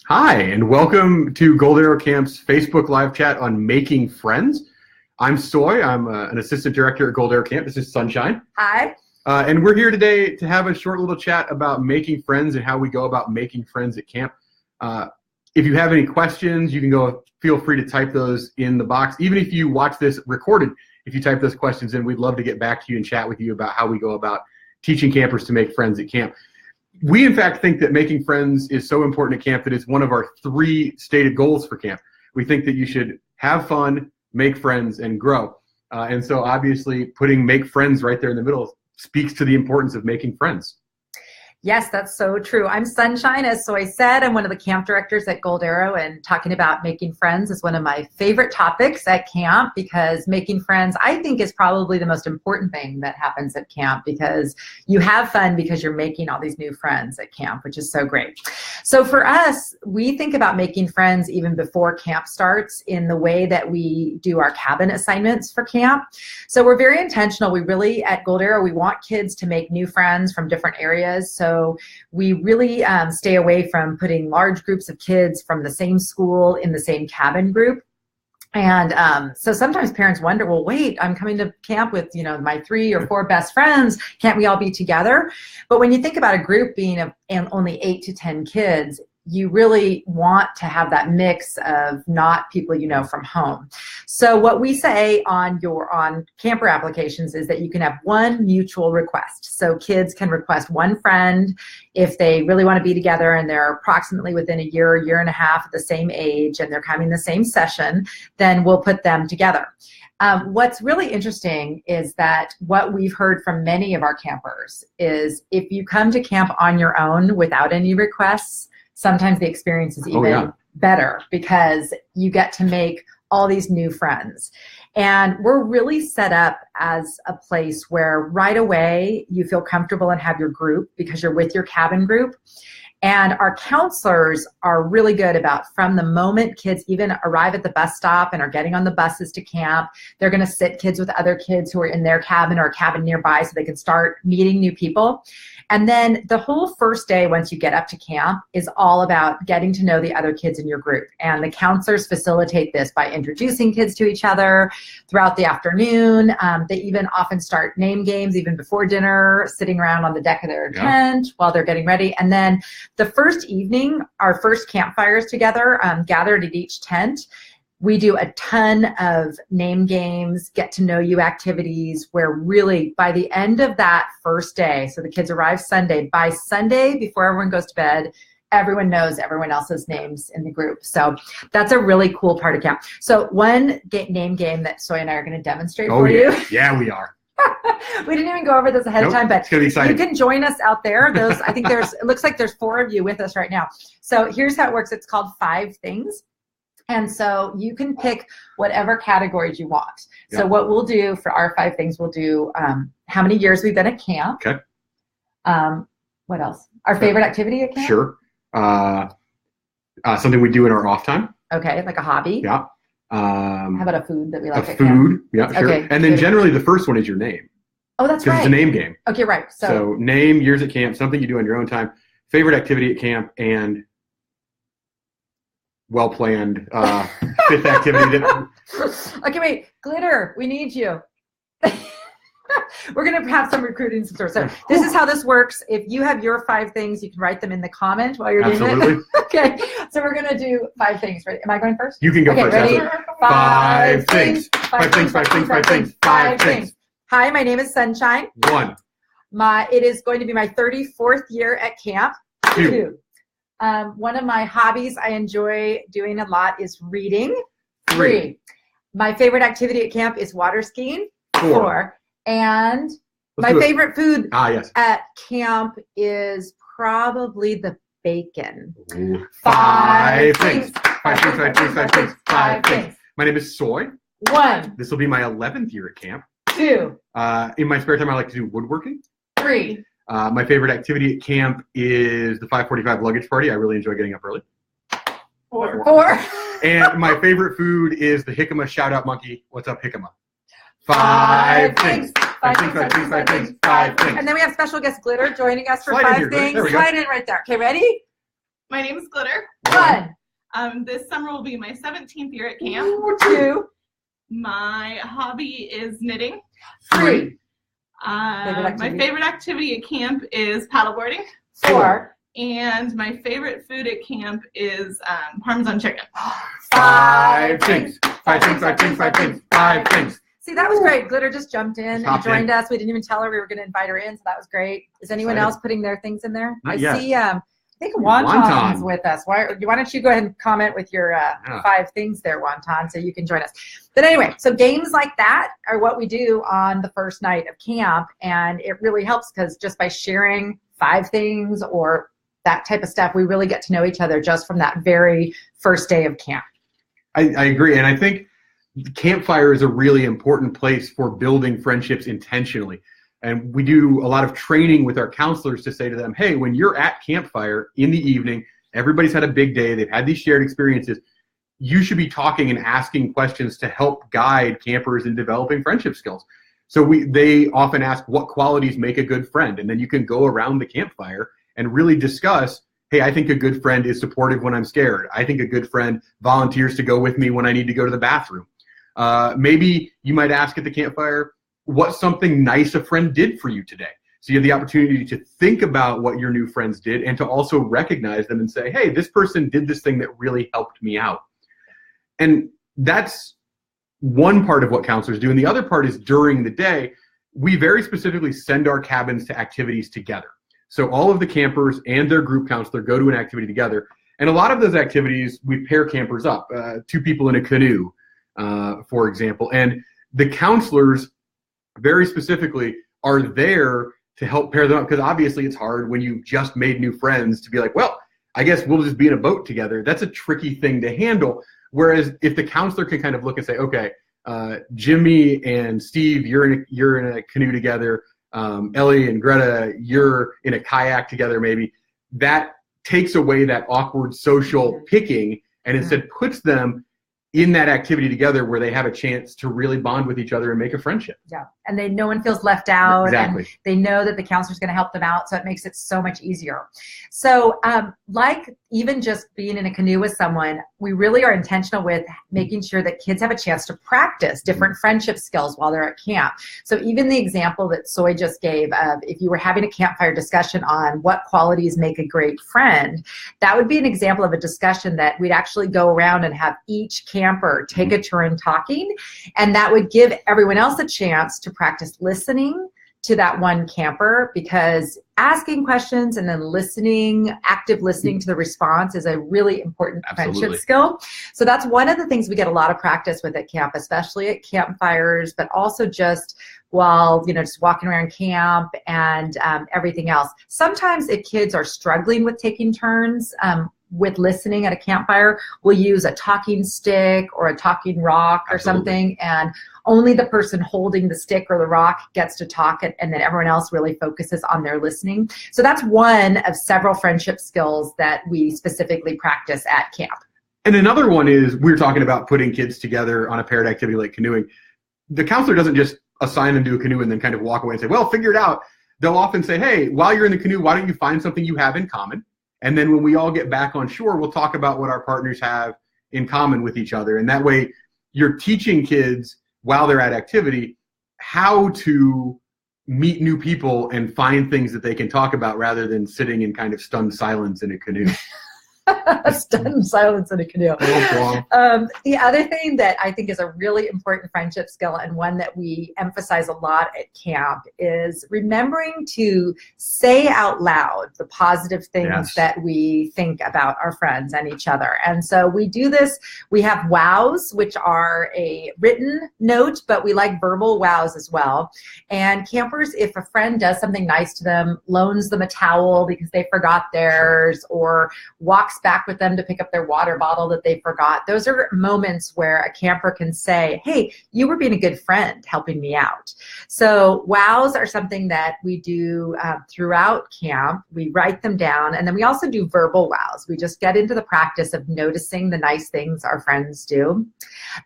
Hi, and welcome to Gold Arrow Camp's Facebook live chat on making friends. I'm Soy. I'm an assistant director at Gold Arrow Camp. This is Sunshine. Hi. And we're here today to have a short little chat about making friends and how we go about making friends at camp. If you have any questions, you can feel free to type those in the box. Even if you watch this recorded, if you type those questions in, we'd love to get back to you and chat with you about how we go about teaching campers to make friends at camp. We, in fact, think that making friends is so important at camp that it's one of our 3 stated goals for camp. We think that you should have fun, make friends, and grow. And so obviously putting make friends right there in the middle speaks to the importance of making friends. Yes, that's so true. I'm Sunshine, as Soy said. I'm one of the camp directors at Gold Arrow, and talking about making friends is one of my favorite topics at camp because making friends, I think, is probably the most important thing that happens at camp because you have fun because you're making all these new friends at camp, which is so great. So for us, we think about making friends even before camp starts in the way that we do our cabin assignments for camp. So we're very intentional. We really, at Gold Arrow, we want kids to make new friends from different areas. So we really stay away from putting large groups of kids from the same school in the same cabin group. And so sometimes parents wonder, well, wait, I'm coming to camp with, my 3 or 4 best friends. Can't we all be together? But when you think about a group being only 8 to 10 kids, you really want to have that mix of not people from home. So what we say on camper applications is that you can have one mutual request. So kids can request one friend if they really want to be together and they're approximately within a year and a half at the same age and they're coming the same session, then we'll put them together. What's really interesting is that what we've heard from many of our campers is if you come to camp on your own without any requests, sometimes the experience is even better because you get to make all these new friends. And we're really set up as a place where right away you feel comfortable and have your group because you're with your cabin group. And our counselors are really good about from the moment kids even arrive at the bus stop and are getting on the buses to camp, they're going to sit kids with other kids who are in their cabin or a cabin nearby so they can start meeting new people. And then the whole first day once you get up to camp is all about getting to know the other kids in your group. And the counselors facilitate this by introducing kids to each other throughout the afternoon. They even often start name games even before dinner, sitting around on the deck of their tent while they're getting ready. And then the first evening, our first campfires together, gathered at each tent, we do a ton of name games, get to know you activities where really by the end of that first day, so the kids arrive Sunday, by Sunday before everyone goes to bed, everyone knows everyone else's names in the group. So that's a really cool part of camp. So one name game that Soy and I are going to demonstrate for you. Yeah, we are. We didn't even go over this ahead of time, but it's gonna be exciting. You can join us out there. It looks like there's 4 of you with us right now. So here's how it works. It's called 5 things. And so you can pick whatever categories you want. So what we'll do for our 5 things, we'll do how many years we've been at camp. Okay. What else? Our favorite activity at camp? Sure. Something we do in our off time. Okay, like a hobby. Yeah. How about a food that we like a at food? camp? Yeah, sure. Okay, and then generally the first one is your name. Oh, that's right. Because it's a name game. Okay, right. So name, years at camp, something you do on your own time, favorite activity at camp, and well-planned 5th activity. Okay, wait. Glitter, we need you. We're going to have some recruiting support. So this is how this works. If you have your 5 things, you can write them in the comment while you're doing it. Okay, so we're going to do 5 things. Right? Am I going first? You can go first. Ready? 5 things. 5 things, 5 things, 5 things, 5 things. Hi, my name is Sunshine. 1. It is going to be my 34th year at camp. 2. One of my hobbies I enjoy doing a lot is reading. 3. My favorite activity at camp is water skiing. 4. And my favorite food at camp is probably the bacon. 5 things. 5 things, 5 things, 5 things, 5 things. My name is Soy. 1. This will be my 11th year at camp. 2. In my spare time, I like to do woodworking. 3. My favorite activity at camp is the 5:45 luggage party. I really enjoy getting up early. 4. And my favorite food is the jicama shout-out monkey. What's up, jicama? 5 things. 5 things, 5 things, 5 things, 5 things. And then we have special guest Glitter joining us for Slide 5 in here, things. there we go. Slide in right there. Okay, ready? My name is Glitter. 1. One. This summer will be my 17th year at camp. Ooh, 2. My hobby is knitting. 3. My favorite activity at camp is paddleboarding. 4. And my favorite food at camp is Parmesan chicken. 5 things. 5 things. 5 things. 5 things. 5 things. See, that was great. Glitter just jumped in and joined in. us. We didn't even tell her we were going to invite her in, so that was great. Is anyone else putting their things in there? Not I yet. see. I think Wonton's with us. Why don't you go ahead and comment with your 5 things there, Wonton, so you can join us. But anyway, so games like that are what we do on the first night of camp, and it really helps because just by sharing 5 things or that type of stuff, we really get to know each other just from that very first day of camp. I agree, and I think campfire is a really important place for building friendships intentionally. And we do a lot of training with our counselors to say to them, hey, when you're at campfire in the evening, everybody's had a big day, they've had these shared experiences, you should be talking and asking questions to help guide campers in developing friendship skills. So they often ask what qualities make a good friend, and then you can go around the campfire and really discuss, hey, I think a good friend is supportive when I'm scared. I think a good friend volunteers to go with me when I need to go to the bathroom. Maybe you might ask at the campfire, what's something nice a friend did for you today? So you have the opportunity to think about what your new friends did and to also recognize them and say, hey, this person did this thing that really helped me out. And that's one part of what counselors do. And the other part is during the day, we very specifically send our cabins to activities together. So all of the campers and their group counselor go to an activity together. And a lot of those activities, we pair campers up, 2 people in a canoe, for example. And the counselors very specifically are there to help pair them up, because obviously it's hard when you've just made new friends to be like, well, I guess we'll just be in a boat together. That's a tricky thing to handle. Whereas if the counselor can kind of look and say, okay, Jimmy and Steve, you're in a canoe together. Ellie and Greta, you're in a kayak together maybe. That takes away that awkward social picking and instead puts them in that activity together where they have a chance to really bond with each other and make a friendship. Yeah, and no one feels left out. Exactly. And they know that the counselor's going to help them out, so it makes it so much easier. So like even just being in a canoe with someone, we really are intentional with making sure that kids have a chance to practice different friendship skills while they're at camp. So even the example that Soy just gave of if you were having a campfire discussion on what qualities make a great friend, that would be an example of a discussion that we'd actually go around and have each camper take a turn talking, and that would give everyone else a chance to practice listening to that one camper, because asking questions and then listening, active listening to the response is a really important friendship skill. So that's one of the things we get a lot of practice with at camp, especially at campfires, but also just while, just walking around camp and everything else. Sometimes if kids are struggling with taking turns, with listening at a campfire, we'll use a talking stick or a talking rock or something, and only the person holding the stick or the rock gets to talk, and then everyone else really focuses on their listening. So that's one of several friendship skills that we specifically practice at camp. And another one is, we're talking about putting kids together on a paired activity like canoeing. The counselor doesn't just assign them to a canoe and then kind of walk away and say, well, figure it out. They'll often say, hey, while you're in the canoe, why don't you find something you have in common? And then when we all get back on shore, we'll talk about what our partners have in common with each other. And that way you're teaching kids while they're at activity how to meet new people and find things that they can talk about rather than sitting in kind of stunned silence in a canoe. Stunned silence in a canoe. The other thing that I think is a really important friendship skill, and one that we emphasize a lot at camp, is remembering to say out loud the positive things that we think about our friends and each other. And so we do this. We have wows, which are a written note, but we like verbal wows as well. And campers, if a friend does something nice to them, loans them a towel because they forgot theirs, or walks back with them to pick up their water bottle that they forgot. Those are moments where a camper can say, hey, you were being a good friend helping me out. So wows are something that we do throughout camp. We write them down, and then we also do verbal wows. We just get into the practice of noticing the nice things our friends do.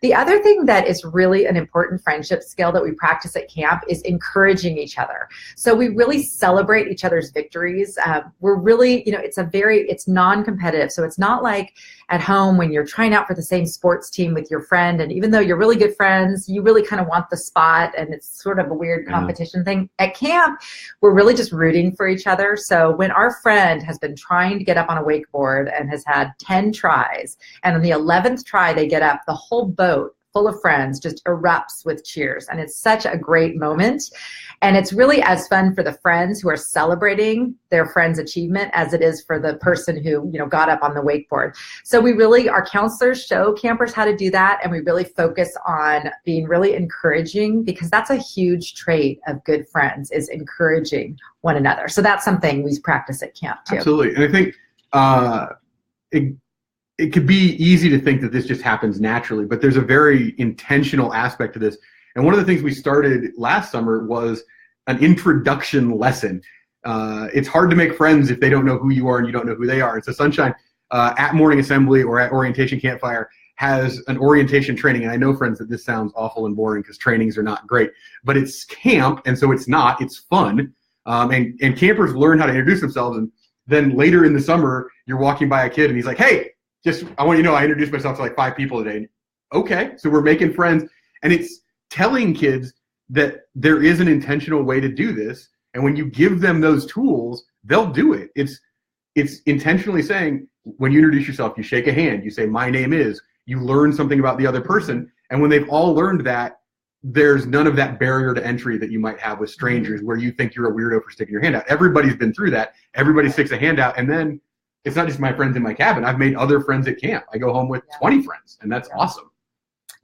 The other thing that is really an important friendship skill that we practice at camp is encouraging each other. So we really celebrate each other's victories. We're really, it's non-competitive competitive. So it's not like at home when you're trying out for the same sports team with your friend, and even though you're really good friends, you really kind of want the spot, and it's sort of a weird competition thing. At camp, we're really just rooting for each other. So when our friend has been trying to get up on a wakeboard and has had 10 tries, and on the 11th try they get up, the whole boat full of friends just erupts with cheers. And it's such a great moment. And it's really as fun for the friends who are celebrating their friend's achievement as it is for the person who, got up on the wakeboard. So our counselors show campers how to do that. And we really focus on being really encouraging, because that's a huge trait of good friends, is encouraging one another. So that's something we practice at camp too. Absolutely. And I think it could be easy to think that this just happens naturally, but there's a very intentional aspect to this. And one of the things we started last summer was an introduction lesson. It's hard to make friends if they don't know who you are and you don't know who they are. And so Sunshine at Morning Assembly or at Orientation Campfire has an orientation training. And I know, friends, that this sounds awful and boring because trainings are not great, but it's camp, and so it's fun. And campers learn how to introduce themselves. And then later in the summer, you're walking by a kid and he's like, hey, I want you to know I introduced myself to like 5 people today. Okay, so we're making friends. And it's telling kids that there is an intentional way to do this. And when you give them those tools, they'll do it. It's intentionally saying, when you introduce yourself, you shake a hand, you say, my name is, you learn something about the other person. And when they've all learned that, there's none of that barrier to entry that you might have with strangers where you think you're a weirdo for sticking your hand out. Everybody's been through that. Everybody sticks a hand out, and then it's not just my friends in my cabin. I've made other friends at camp. I go home with 20 friends, and that's awesome.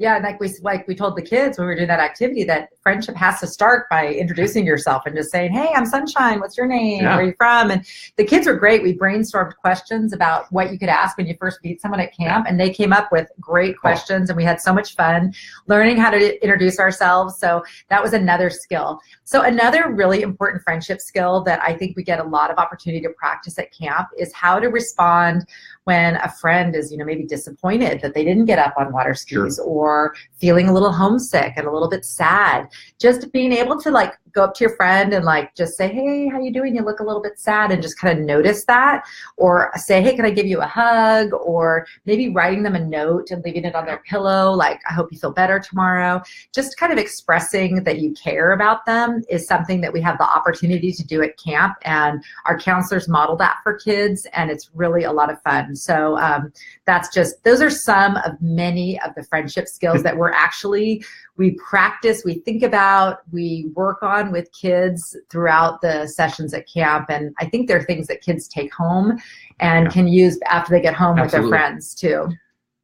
Yeah, and like we told the kids when we were doing that activity, that friendship has to start by introducing yourself and just saying, hey, I'm Sunshine. What's your name? Yeah. Where are you from? And the kids were great. We brainstormed questions about what you could ask when you first meet someone at camp, and they came up with great questions, and we had so much fun learning how to introduce ourselves. So that was another skill. So another really important friendship skill that I think we get a lot of opportunity to practice at camp is how to respond when a friend is, maybe disappointed that they didn't get up on water skis, or feeling a little homesick and a little bit sad. Just being able to go up to your friend and just say, hey, how you doing? You look a little bit sad, and just kind of notice that, or say, hey, can I give you a hug? Or maybe writing them a note and leaving it on their pillow, like, I hope you feel better tomorrow. Just kind of expressing that you care about them is something that we have the opportunity to do at camp, and our counselors model that for kids, and it's really a lot of fun. So those are some of many of the friendship skills that we practice, we think about, we work on with kids throughout the sessions at camp. And I think they're things that kids take home and can use after they get home with their friends too.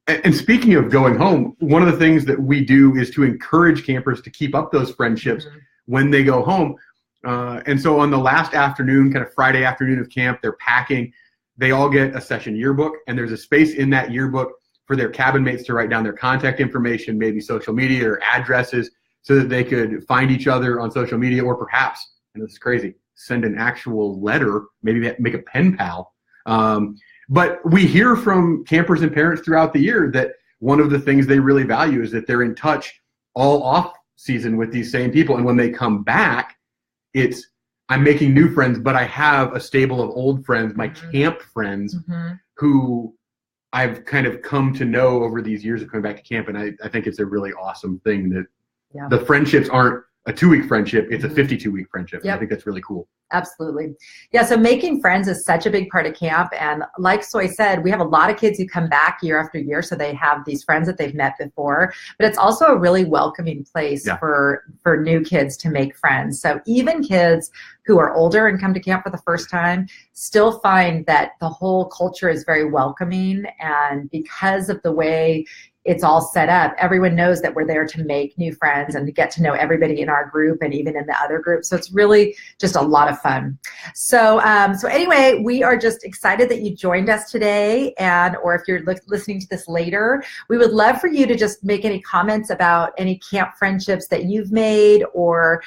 And speaking of going home, one of the things that we do is to encourage campers to keep up those friendships when they go home. And so on the last afternoon, kind of Friday afternoon of camp, they're packing. They all get a session yearbook, and there's a space in that yearbook for their cabin mates to write down their contact information, maybe social media or addresses, so that they could find each other on social media, or perhaps, and this is crazy, send an actual letter, maybe make a pen pal. But we hear from campers and parents throughout the year that one of the things they really value is that they're in touch all off season with these same people. And when they come back, I'm making new friends, but I have a stable of old friends, my camp friends, who I've kind of come to know over these years of coming back to camp. And I think it's a really awesome thing that the friendships aren't a 2-week friendship, it's a 52-week friendship. Yep. I think that's really cool. Absolutely. Yeah, so making friends is such a big part of camp. And like Soy said, we have a lot of kids who come back year after year, so they have these friends that they've met before. But it's also a really welcoming place for new kids to make friends. So even kids who are older and come to camp for the first time still find that the whole culture is very welcoming. And because of the way it's all set up, everyone knows that we're there to make new friends and to get to know everybody in our group and even in the other groups. So it's really just a lot of fun. So anyway, we are just excited that you joined us today, or if you're listening to this later, we would love for you to just make any comments about any camp friendships that you've made. Or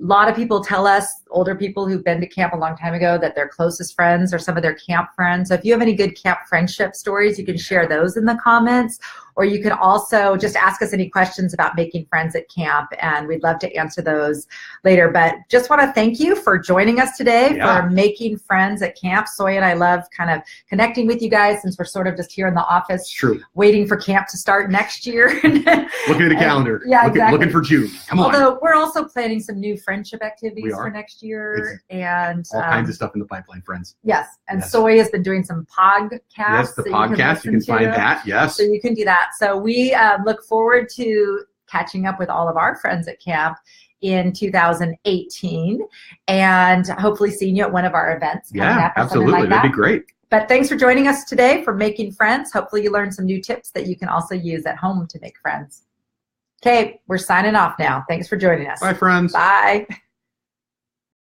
a lot of people tell us, older people who've been to camp a long time ago, that their closest friends are some of their camp friends. So if you have any good camp friendship stories, you can share those in the comments. or you can also just ask us any questions about making friends at camp, and we'd love to answer those later. But just want to thank you for joining us today for Making Friends at Camp. Soy and I love kind of connecting with you guys since we're sort of just here in the office waiting for camp to start next year. Looking at the calendar. Yeah, exactly. Looking for June. Come on. Although we're also planning some new friendship activities for next year. And all kinds of stuff in the pipeline, friends. Yes. And Soy has been doing some podcasts. Yes, the podcast. You can find that. Yes. So you can do that. So we look forward to catching up with all of our friends at camp in 2018 and hopefully seeing you at one of our events. Yeah, absolutely. That'd be great. But thanks for joining us today for Making Friends. Hopefully you learned some new tips that you can also use at home to make friends. Okay, we're signing off now. Thanks for joining us. Bye, friends. Bye.